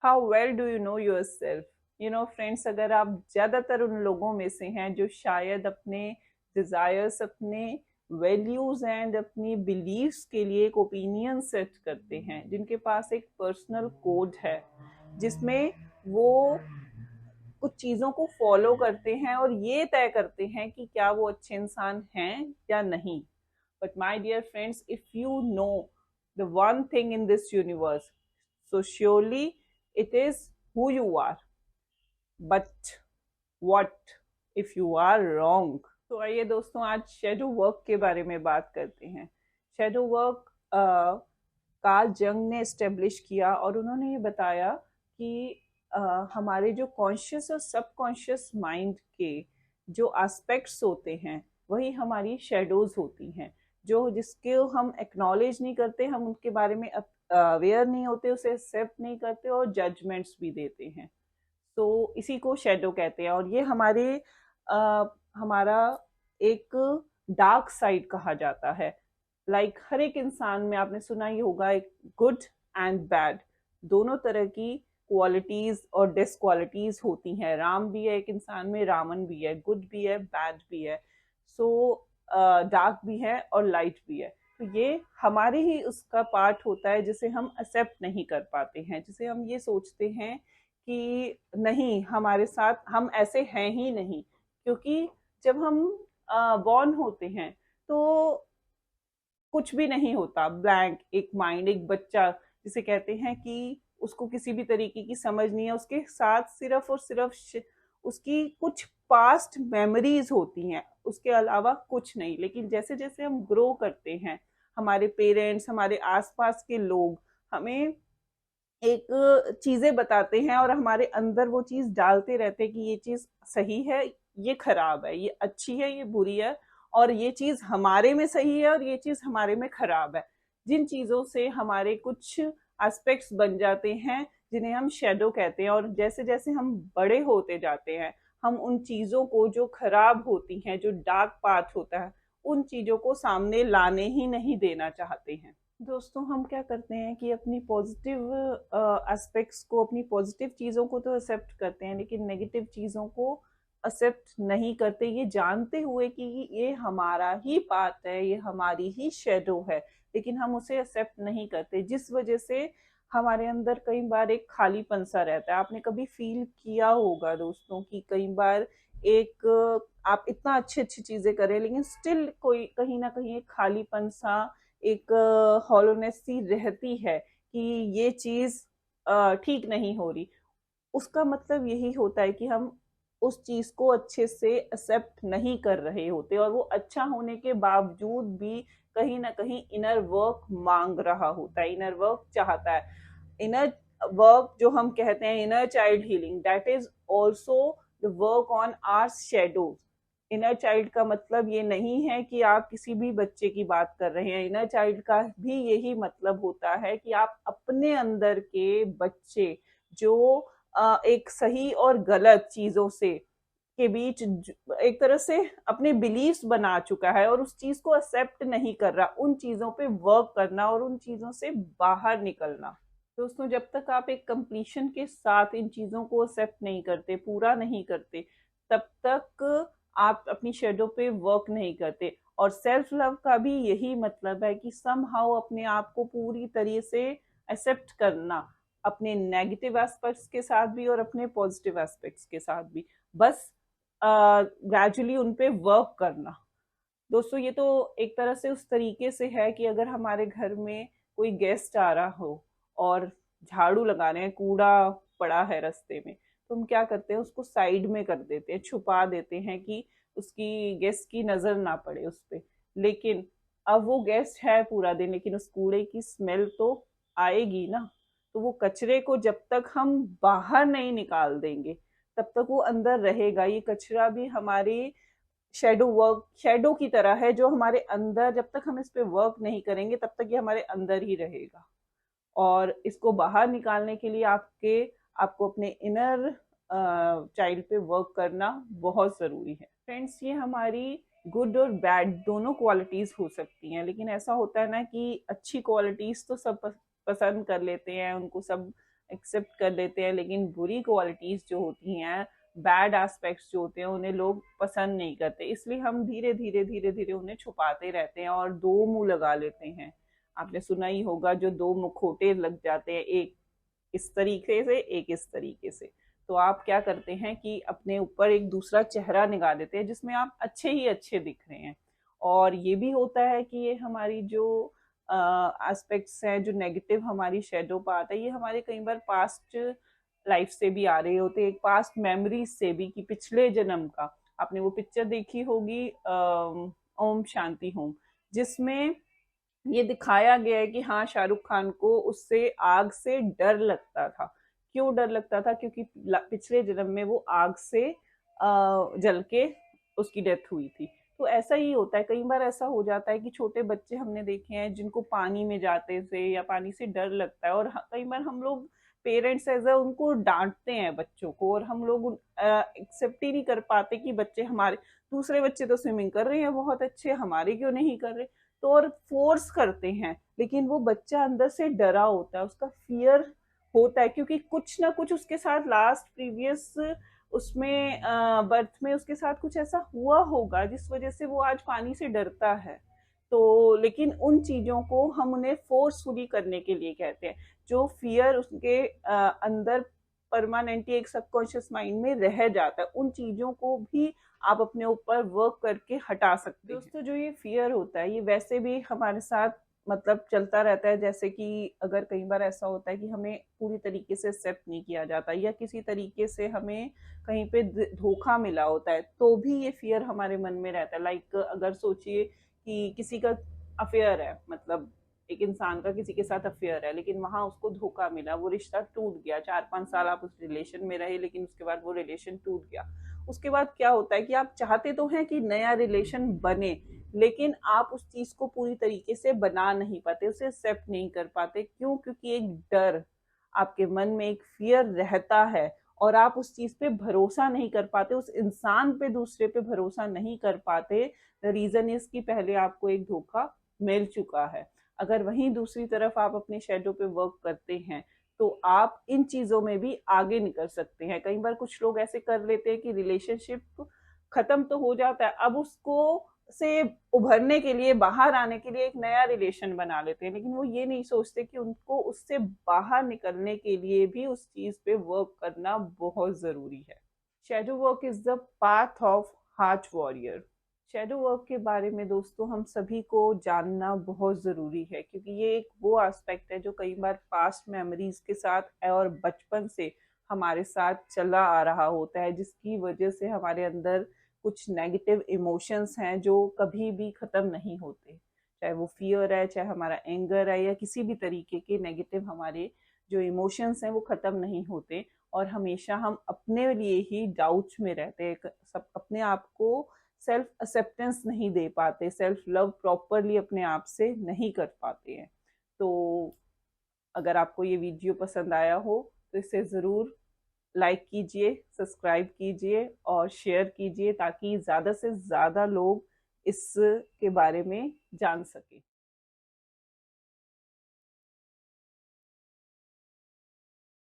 How well do you know your self? Friends, अगर आप ज़्यादातर उन लोगों में से हैं जो शायद अपने डिज़ायर्स, अपने वैल्यूज़ एंड अपनी बिलीव्स के लिए एक ओपिनियन सेट करते हैं, जिनके पास एक पर्सनल कोड है जिसमें वो कुछ चीज़ों को फॉलो करते हैं और ये तय करते हैं कि क्या वो अच्छे इंसान हैं या नहीं। But my dear friends, if you know the one thing in this universe, so surely it is who you are. But what if you are wrong? तो आइए दोस्तों, आज शेडो वर्क के बारे में बात करते हैं। शेडो वर्क कार्ल जंग ने एस्टेब्लिश किया और उन्होंने ये बताया कि हमारे जो कॉन्शियस और सबकॉन्शियस माइंड के जो एस्पेक्ट्स होते हैं वही हमारी शेडोज होती हैं, जो जिसके हम एक्नॉलेज नहीं करते, हम उनके बारे में अवेयर नहीं होते, उसे एक्सेप्ट नहीं करते और जजमेंट्स भी देते हैं। तो इसी को शेडो कहते हैं और ये हमारा एक डार्क साइड कहा जाता है। हर एक इंसान में आपने सुना ही होगा, एक गुड एंड बैड दोनों तरह की क्वालिटीज और डिसक्वालिटीज होती हैं। राम भी है एक इंसान में, रावण भी है, गुड भी है, बैड भी है, सो डार्क भी है और लाइट भी है। तो ये हमारे ही उसका पार्ट होता है जिसे हम एक्सेप्ट नहीं कर पाते हैं, जिसे हम ये सोचते हैं कि नहीं, हमारे साथ हम ऐसे हैं ही नहीं। क्योंकि जब हम बॉर्न होते हैं तो कुछ भी नहीं होता, ब्लैंक एक माइंड, एक बच्चा जिसे कहते हैं कि उसको किसी भी तरीके की समझ नहीं है, उसके साथ सिर्फ और सिर्फ उसकी कुछ पास्ट मेमोरीज होती हैं, उसके अलावा कुछ नहीं। लेकिन जैसे जैसे हम ग्रो करते हैं, हमारे पेरेंट्स, हमारे आसपास के लोग हमें एक चीजें बताते हैं और हमारे अंदर वो चीज डालते रहते हैं कि ये चीज सही है, ये खराब है, ये अच्छी है, ये बुरी है, और ये चीज हमारे में सही है और ये चीज हमारे में खराब है। जिन चीजों से हमारे कुछ एस्पेक्ट्स बन जाते हैं जिन्हें हम शेडो कहते हैं, और जैसे जैसे हम बड़े होते जाते हैं हम उन चीजों को जो खराब होती हैं, जो डार्क पार्ट होता है, उन चीजों को सामने लाने ही नहीं देना चाहते हैं। दोस्तों, हम क्या करते हैं कि अपनी पॉजिटिव एस्पेक्ट्स को, अपनी पॉजिटिव चीज़ों को तो एक्सेप्ट करते हैं, लेकिन नेगेटिव चीज़ों को एक्सेप्ट नहीं करते, ये जानते हुए कि ये हमारा ही पार्ट है, ये हमारी ही शेडो है, लेकिन हम उसे एक्सेप्ट नहीं करते, जिस वजह से हमारे अंदर कई बार एक खालीपन सा रहता है। आपने कभी फील किया होगा दोस्तों कि कई बार एक आप इतना अच्छी अच्छी चीज़ें करें लेकिन स्टिल कोई कहीं ना कहीं एक खालीपन सा, एक हॉलोनेस सी रहती है कि ये चीज ठीक नहीं हो रही। उसका मतलब यही होता है कि हम उस चीज को अच्छे से एक्सेप्ट नहीं कर रहे होते, और वो अच्छा होने के बावजूद भी कहीं ना कहीं इनर वर्क मांग रहा होता है, इनर वर्क चाहता है। इनर वर्क जो हम कहते हैं, inner child healing, that is also the work on our shadows. Inner child का मतलब ये नहीं है कि आप किसी भी बच्चे की बात कर रहे हैं। इनर चाइल्ड का भी यही मतलब होता है कि आप अपने अंदर के बच्चे जो एक सही और गलत चीजों से के बीच एक तरह से अपने बिलीव्स बना चुका है और उस चीज को एक्सेप्ट नहीं कर रहा, उन चीजों पे वर्क करना और उन चीजों से बाहर निकलना। दोस्तों, जब तक आप एक कंप्लीशन के साथ इन चीजों को एक्सेप्ट नहीं करते, पूरा नहीं करते, तब तक आप अपनी शेडो पे वर्क नहीं करते। और सेल्फ लव का भी यही मतलब है कि समहाउ अपने आप को पूरी तरह से एक्सेप्ट करना, अपने नेगेटिव एस्पेक्ट्स के साथ भी और अपने पॉजिटिव एस्पेक्ट्स के साथ भी, बस ग्रेजुअली उन पे वर्क करना। दोस्तों, ये तो एक तरह से उस तरीके से है कि अगर हमारे घर में कोई गेस्ट आ रहा हो और झाड़ू लगा रहे हैं, कूड़ा पड़ा है रास्ते में, तो हम क्या करते हैं, उसको साइड में कर देते हैं, छुपा देते हैं कि उसकी गेस्ट की नजर ना पड़े उस पर। लेकिन अब वो गेस्ट है पूरा दिन, लेकिन उस कूड़े की स्मेल तो आएगी ना। तो वो कचरे को जब तक हम बाहर नहीं निकाल देंगे तब तक वो अंदर रहेगा। ये कचरा भी हमारी शेडो की तरह है जो हमारे अंदर, जब तक हम इस पे वर्क नहीं करेंगे तब तक ये हमारे अंदर ही रहेगा। और इसको बाहर निकालने के लिए आपको अपने इनर चाइल्ड पे वर्क करना बहुत ज़रूरी है। फ्रेंड्स, ये हमारी गुड और बैड दोनों क्वालिटीज़ हो सकती हैं, लेकिन ऐसा होता है ना कि अच्छी क्वालिटीज़ तो सब पसंद कर लेते हैं, उनको सब एक्सेप्ट कर लेते हैं, लेकिन बुरी क्वालिटीज़ जो होती हैं, बैड एस्पेक्ट्स जो होते हैं, उन्हें लोग पसंद नहीं करते। इसलिए हम धीरे धीरे धीरे धीरे उन्हें छुपाते रहते हैं और दो मुंह लगा लेते हैं। आपने सुना ही होगा, जो दो मुखौटे लग जाते हैं, एक इस तरीके से, एक इस तरीके से। तो आप क्या करते हैं कि अपने ऊपर एक दूसरा चेहरा निकाल देते हैं जिसमें आप अच्छे ही अच्छे दिख रहे हैं। और ये भी होता है कि ये हमारी जो एस्पेक्ट्स हैं, जो नेगेटिव हमारी शेडो पार्ट है, ये हमारे कई बार पास्ट लाइफ से भी आ रहे होते हैं, एक पास्ट मेमोरीज से भी, कि पिछले जन्म का। आपने वो पिक्चर देखी होगी, ओम शांति होम, जिसमें ये दिखाया गया है कि हाँ, शाहरुख खान को उससे आग से डर लगता था। क्यों डर लगता था? क्योंकि पिछले जन्म में वो आग से जल के उसकी डेथ हुई थी। तो ऐसा ही होता है, कई बार ऐसा हो जाता है कि छोटे बच्चे हमने देखे हैं जिनको पानी में जाते से या पानी से डर लगता है, और कई बार हम लोग पेरेंट्स एज उनको डांटते हैं बच्चों को, और हम लोग एक्सेप्ट ही नहीं कर पाते कि बच्चे हमारे, दूसरे बच्चे तो स्विमिंग कर रहे हैं बहुत अच्छे, हमारे क्यों नहीं कर रहे। तो और फोर्स करते हैं, लेकिन वो बच्चा अंदर से डरा होता है, उसका फियर होता है, क्योंकि कुछ ना कुछ उसके साथ लास्ट प्रीवियस उसमें बर्थ में उसके साथ कुछ ऐसा हुआ होगा जिस वजह से वो आज पानी से डरता है। तो लेकिन उन चीजों को हम उन्हें फोर्सफुली करने के लिए कहते हैं। जो फियर उसके अंदर परमानेंटली एक सबकॉन्शियस माइंड में रह जाता है, उन चीजों को भी आप अपने ऊपर वर्क करके हटा सकते हैं। दोस्तों, जो ये फियर होता है, ये वैसे भी हमारे साथ मतलब चलता रहता है। जैसे कि अगर कई बार ऐसा होता है कि हमें पूरी तरीके से एक्सेप्ट नहीं किया जाता, या किसी तरीके से हमें कहीं पे धोखा मिला होता है, तो भी ये फियर हमारे मन में रहता है। लाइक अगर सोचिए कि किसी का अफेयर है, मतलब एक इंसान का किसी के साथ अफेयर है, लेकिन वहां उसको धोखा मिला, वो रिश्ता टूट गया, 4-5 साल आप उस रिलेशन में रहे, लेकिन उसके बाद वो रिलेशन टूट गया। उसके बाद क्या होता है कि आप चाहते तो हैं कि नया रिलेशन बने, लेकिन आप उस चीज को पूरी तरीके से बना नहीं पाते, उसे एक्सेप्ट नहीं कर पाते। क्यों? क्योंकि एक डर आपके मन में, एक फियर रहता है, और आप उस चीज पे भरोसा नहीं कर पाते, उस इंसान पे, दूसरे पे भरोसा नहीं कर पाते। द रीजन इज कि पहले आपको एक धोखा मिल चुका है। अगर वहीं दूसरी तरफ आप अपने शेडो पे वर्क करते हैं, तो आप इन चीजों में भी आगे निकल सकते हैं। कई बार कुछ लोग ऐसे कर लेते हैं कि रिलेशनशिप खत्म तो हो जाता है, अब उसको से उभरने के लिए, बाहर आने के लिए एक नया रिलेशन बना लेते हैं, लेकिन वो ये नहीं सोचते कि उनको उससे बाहर निकलने के लिए भी उस चीज पे वर्क करना बहुत जरूरी है। Shadow work is the path of heart warrior. Shadow work के बारे में दोस्तों हम सभी को जानना बहुत ज़रूरी है, क्योंकि ये एक वो एस्पेक्ट है जो कई बार पास्ट मेमोरीज के साथ और बचपन से हमारे साथ चला आ रहा होता है, जिसकी वजह से हमारे अंदर कुछ नेगेटिव इमोशंस हैं जो कभी भी ख़त्म नहीं होते। चाहे वो फियर है, चाहे हमारा एंगर है, या किसी भी तरीके के नेगेटिव हमारे जो इमोशंस हैं वो ख़त्म नहीं होते, और हमेशा हम अपने लिए ही डाउट्स में रहते हैं, सब अपने आप को सेल्फ एक्सेप्टेंस नहीं दे पाते, सेल्फ लव प्रॉपरली अपने आप से नहीं कर पाते हैं। तो अगर आपको ये वीडियो पसंद आया हो तो इसे ज़रूर लाइक कीजिए, सब्सक्राइब कीजिए और शेयर कीजिए, ताकि ज़्यादा से ज़्यादा लोग इसके बारे में जान सकें।